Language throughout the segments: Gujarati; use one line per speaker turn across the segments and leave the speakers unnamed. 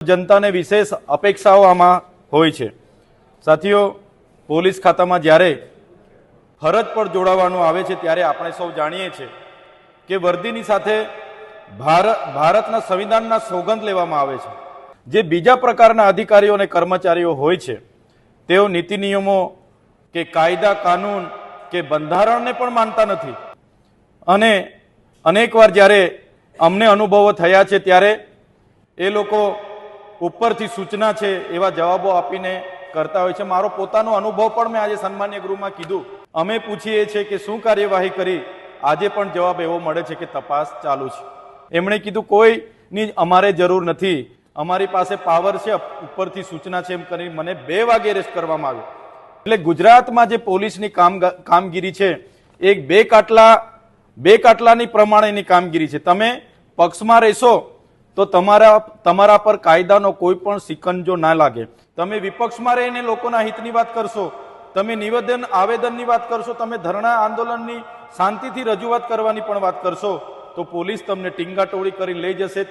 जनता ने विशेष अपेक्षाओं आमां होय छे। साथीओ, पोलीस खातामां ज्यारे फरज पर जोड़वानुं आवे छे त्यारे आपणे सौ जाणीए छे के वर्दीनी साथे भारतना संविधानना सोगंद लेवामां आवे छे। जे बीजा प्रकारना अधिकारीओ अने कर्मचारीओ होय छे तेओ नीति नियमों के कायदा कानून के बंधारणने पण मानता नथी अने अनेकवार ज्यारे अमने अनुभवो थया छे त्यारे ए लोको उपरथी सूचना छे एवा जवाबो आपीने करता होय छे। मारो पोतानो अनुभव पण मैं आज सन्मान्य गृहमां कीधुं। अमे पूछीए छे के शुं कार्यवाही करी, आजे पण जवाब एवो मळे छे के तपास चालू छे। एमणे कीधुं कोईनी अमारे जरूर नथी, अमारी पासे पावर छे, उपरथी सूचना छे एम करी मने 2 वागे अरेस्ट करवामां आव्यो। એટલે ગુજરાતમાં જે પોલીસની કામગીરી છે એક બે કાટલાની પ્રમાણેની કામગીરી છે। તમે પક્ષમાં રહેશો તો તમારા પર કાયદાનો કોઈ પણ સિકંજો ના લાગે। તમે વિપક્ષમાં રહીને લોકોના હિતની વાત કરશો, તમે નિવેદન આવેદનની વાત કરશો, તમે ધરણા આંદોલનની શાંતિથી રજૂઆત કરવાની પણ વાત કરશો તો પોલીસ તમને ટીંગાટોળી કરીને લઈ જશે।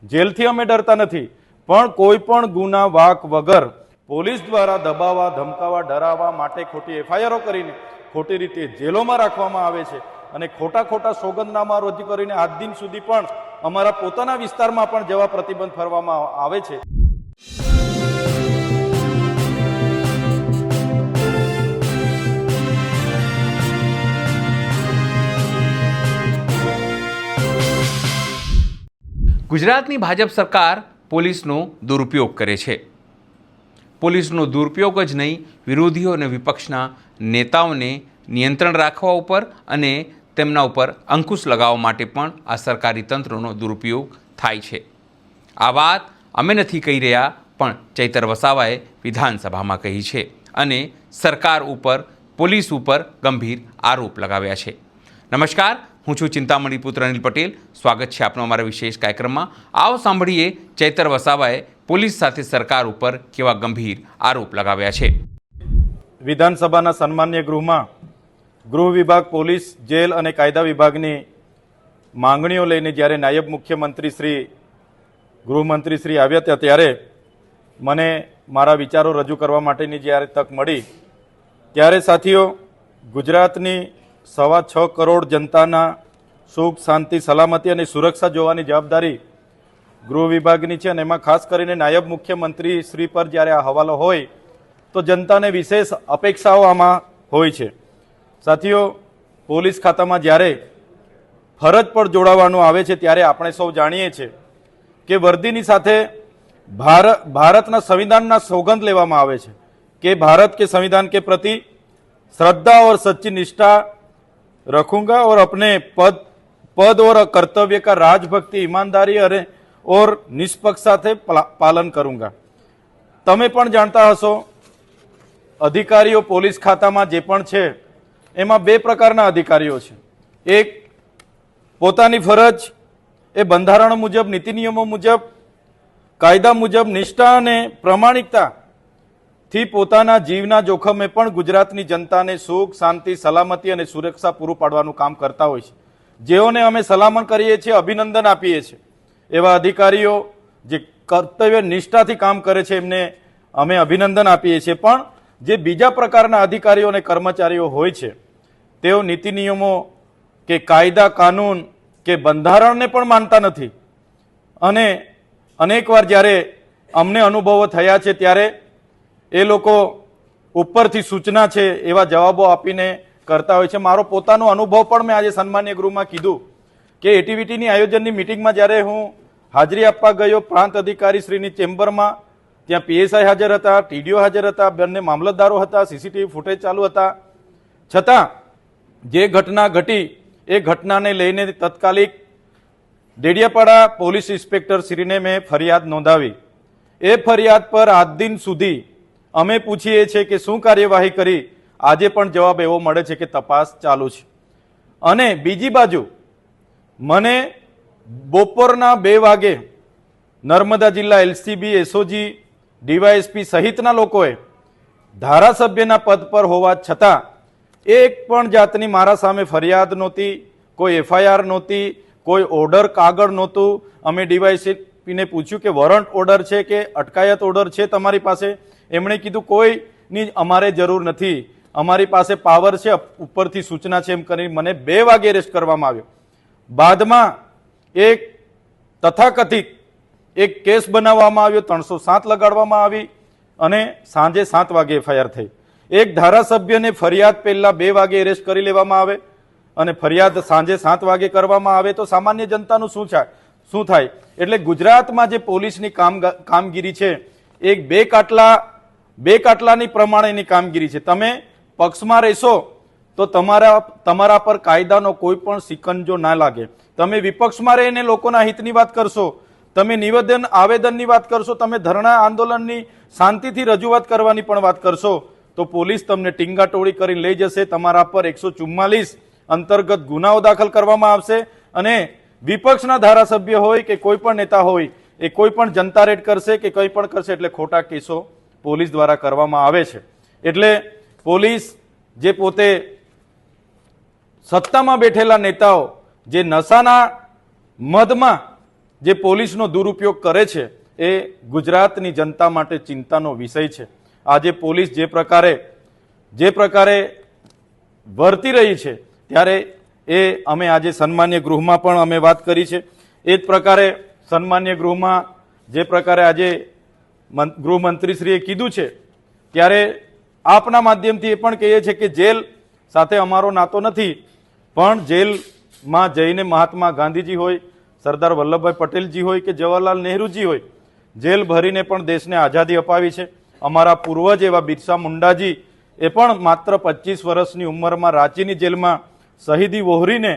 જેલથી અમે ડરતા નથી, પણ કોઈ પણ ગુના વાક વગર પોલીસ દ્વારા દબાવવા, ધમકાવવા, ડરાવવા માટે ખોટી એફઆઈઆરો કરીને ખોટી રીતે જેલોમાં રાખવામાં આવે છે અને ખોટા સોગંદનામા રજૂ કરીને આજ દિન સુધી પણ અમારા પોતાના વિસ્તારમાં પણ જેવા પ્રતિબંધ ફરવામાં આવે છે।
ગુજરાતની ભાજપ સરકાર પોલીસનો દુરુપયોગ કરે છે। પોલીસનો દુરુપયોગ જ નહીં, વિરોધીઓ અને વિપક્ષના નેતાઓને નિયંત્રણ રાખવા ઉપર અને તેમના ઉપર અંકુશ લગાવવા માટે પણ આ સરકારી તંત્રનો દુરુપયોગ થાય છે। આ વાત અમે નથી કહી રહ્યા, પણ ચૈતર વસાવાએ વિધાનસભામાં કહી છે અને સરકાર ઉપર, પોલીસ ઉપર ગંભીર આરોપ લગાવ્યા છે। નમસ્કાર, હું છું ચિંતામણી પુત્ર અનિલ પટેલ। સ્વાગત છે આપનો અમારા વિશેષ કાર્યક્રમમાં। આવો સાંભળીએ ચૈતર વસાવાએ પોલીસ સાથે સરકાર ઉપર કેવા ગંભીર આરોપ લગાવ્યા છે।
વિધાનસભાના સન્માન્ય ગૃહમાં ગૃહ વિભાગ, પોલીસ, જેલ અને કાયદા વિભાગની માંગણીઓ લઈને જ્યારે નાયબ મુખ્યમંત્રી શ્રી, ગૃહમંત્રી શ્રી આવ્યા હતા ત્યારે મને મારા વિચારો રજૂ કરવા માટેની જ્યારે તક મળી ત્યારે સાથીઓ, ગુજરાતની 6.25 કરોડ જનતાના સુખ, શાંતિ, સલામતી અને સુરક્ષા જોવાની જવાબદારી ગૃહ વિભાગની છે અને એમાં ખાસ કરીને નાયબ મુખ્યમંત્રી શ્રી પર જ્યારે આ હવાલો હોય તો જનતાને વિશેષ અપેક્ષાઓ આમાં હોય છે। સાથીઓ, પોલીસ ખાતામાં જ્યારે ફરજ પર જોડાવાનું આવે છે ત્યારે આપણે સૌ જાણીએ છીએ કે વર્દીની સાથે ભારતના સંવિધાનના સોગંદ લેવામાં આવે છે કે भारत के संविधान के प्रति श्रद्धा और सच्ची निष्ठा रखूंगा और अपने पद और कर्तव्य का राजभक्ति, ईमानदारी और निष्पक्षता से पालन करूंगा। तमे पण जाणता हशो, अधिकारीओ पोलीस खातामां जे पण छे एमां 2 प्रकारना अधिकारीओ छे। एक पोतानी फरज ए बंधारण मुजब, नीति नियमों मुजब, कायदा मुजब निष्ठा अने प्रामाणिकता थी पोताना जीवना जोखमे पण गुजरातनी जनताने सुख, शांति, सलामती अने सुरक्षा पूरुं पाडवानुं काम करता होय छे। जेओने अमे सलामत करीए छीए, अभिनंदन आपीए छीए। एवा अधिकारीओ जे कर्तव्य निष्ठाथी काम करे छे एमने अमे अभिनंदन आपीए छीए। पण जे बीजा प्रकारना अधिकारीओ अने कर्मचारीओ होय छे तेओ नीति नियमों के कायदा कानून के बंधारणने पण मानता नथी अने अनेकवार ज्यारे अमने अनुभवो थया छे त्यारे ए लोको उपरथी सूचना छे एवा जवाबो आपीने करता होय छे। मारो पोतानो अनुभव पण मैं आज सन्मान्य गृहमां कीधुं के एटीवीटीनी आयोजननी मीटिंगमां ज्यारे हूँ हाजरी आपवा गयो प्रांत अधिकारी श्रीनी चेम्बरमां, त्यां पीएसआई हाजर हता, टीडीओ हाजर हता, बंने मामलतदारो हता, सीसीटीवी फूटेज चालू हता, छतां जे घटना घटी ए घटनाने लईने तत्कालिक डेडियापाड़ा पोलीस इंस्पेक्टर श्रीने मैं फरियाद नोंधावी। ए फरियाद पर आज दिन सुधी अमे पूछीए छे के शुं कार्यवाही करी, आजे पण जवाब एवो मळे छे के तपास चालू छे। अने बीजी बाजु मने बपोरना 2 वागे नर्मदा जिल्ला एलसीबी, एसओजी, डीवायएसपी सहितना लोकोए धारासभ्यना पद पर होवा छतां एक पण जातनी मारा सामे फरियाद नहोती, कोई एफआईआर नहोती, कोई ऑर्डर कागळ नहोतुं। अमे આરોપીને પૂછ્યું કે વોરંટ ઓર્ડર છે કે અટકાયત ઓર્ડર છે તમારી પાસે? એમણે કીધું કોઈની અમારે જરૂર નથી, અમારી પાસે પાવર છે, ઉપરથી સૂચના છે એમ કરી મને 2 વાગે એરેસ્ટ કરવામાં આવ્યો. બાદમાં એક તથાકથિત એક કેસ બનાવવામાં આવ્યો, 307 લગાડવામાં આવી અને સાંજે 7 વાગે એફઆઈઆર થઈ. એક ધારાસભ્યને ફરિયાદ પહેલા 2 વાગે એરેસ્ટ કરી લેવામાં આવે અને ફરિયાદ સાંજે 7 વાગે કરવામાં આવે તો સામાન્ય જનતાનું શું થાય? એટલે ગુજરાતમાં જે પોલીસની કામગીરી છે એક બે કાટલાની પ્રમાણેની કામગીરી છે. તમે પક્ષમાં રહેશો તો તમારા પર કાયદાનો કોઈ પણ સિકંજો ના લાગે. તમે વિપક્ષમાં રહીને લોકોના હિતની વાત કરશો, તમે આવેદનની વાત કરશો, તમે ધરણા આંદોલનની શાંતિથી રજૂઆત કરવાની પણ વાત કરશો તો પોલીસ તમને ટીંગાટોળી કરીને લઈ જશે. તમારા પર 144 અંતર્ગત ગુનાઓ દાખલ કરવામાં આવશે અને વિપક્ષના ધારાસભ્ય હોય કે કોઈ પણ નેતા હોય એ કોઈ પણ જનતા રેડ કરશે કે કંઈ પણ કરશે એટલે ખોટા કેસો પોલીસ દ્વારા કરવામાં આવે છે. એટલે પોલીસ જે પોતે સત્તામાં બેઠેલા નેતાઓ જે નશાના મદમાં જે પોલીસનો દુરુપયોગ કરે છે એ ગુજરાતની જનતા માટે ચિંતાનો વિષય છે. આજે પોલીસ જે પ્રકારે વર્તી રહી છે ત્યારે એ અમે આજે સન્માન્ય ગૃહમાં પણ અમે વાત કરી છે. એ જ પ્રકારે સન્માન્ય ગૃહમાં જે પ્રકારે આજે ગૃહમંત્રીશ્રીએ કીધું છે ત્યારે આપના માધ્યમથી એ પણ કહીએ છીએ કે જેલ સાથે અમારો નાતો નથી, પણ જેલમાં જઈને મહાત્મા ગાંધીજી હોય, સરદાર વલ્લભભાઈ પટેલજી હોય કે જવાહરલાલ નહેરુજી હોય, જેલ ભરીને પણ દેશને આઝાદી અપાવી છે. અમારા પૂર્વજ એવા બિરસા મુંડાજી એ પણ માત્ર 25 વર્ષની ઉંમરમાં રાંચીની જેલમાં શહીદી વહોરીને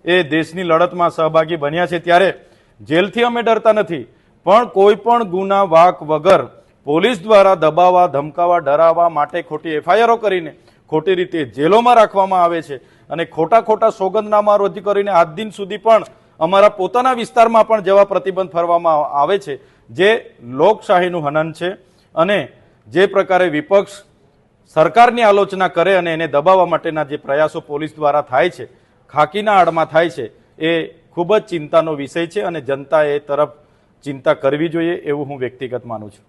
એ દેશની લડતમાં સહભાગી બન્યા છે. ત્યારે જેલથી અમે ડરતા નથી, પણ કોઈ પણ ગુના વાક વગર પોલીસ દ્વારા દબાવવા, ધમકાવવા, ડરાવવા માટે ખોટી એફઆઈઆરો કરીને ખોટી રીતે જેલોમાં રાખવામાં આવે છે અને ખોટા સોગંદનામા રજૂ કરીને આજ દિન સુધી પણ અમારા પોતાના વિસ્તારમાં પણ જેવા પ્રતિબંધ ફરવામાં આવે છે જે લોકશાહીનું હનન છે. અને જે પ્રકારે વિપક્ષ સરકારની આલોચના કરે અને એને દબાવવા માટેના જે પ્રયાસો પોલીસ દ્વારા થાય છે, ખાકીના આડમાં થાય છે, એ ખૂબ જ ચિંતાનો વિષય છે અને જનતાએ એ તરફ ચિંતા કરવી જોઈએ એવું હું વ્યક્તિગત માનું છું.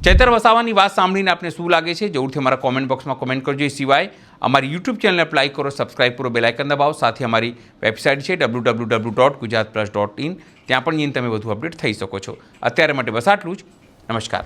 ચૈતર વસાવાની વાત સાંભળીને આપને શું લાગે છે જરૂરથી અમારા કોમેન્ટ બોક્સમાં કોમેન્ટ કરજો. એ સિવાય અમારી યુટ્યુબ ચેનલને લાઈક કરો, સબસ્ક્રાઇબ કરો, બેલ આઇકન દબાવો. સાથે અમારી વેબસાઇટ છે www.gujaratplus.in, ત્યાં પણ જઈને તમે વધુ અપડેટ થઈ શકો છો. અત્યારે માટે બસ આટલું જ. નમસ્કાર.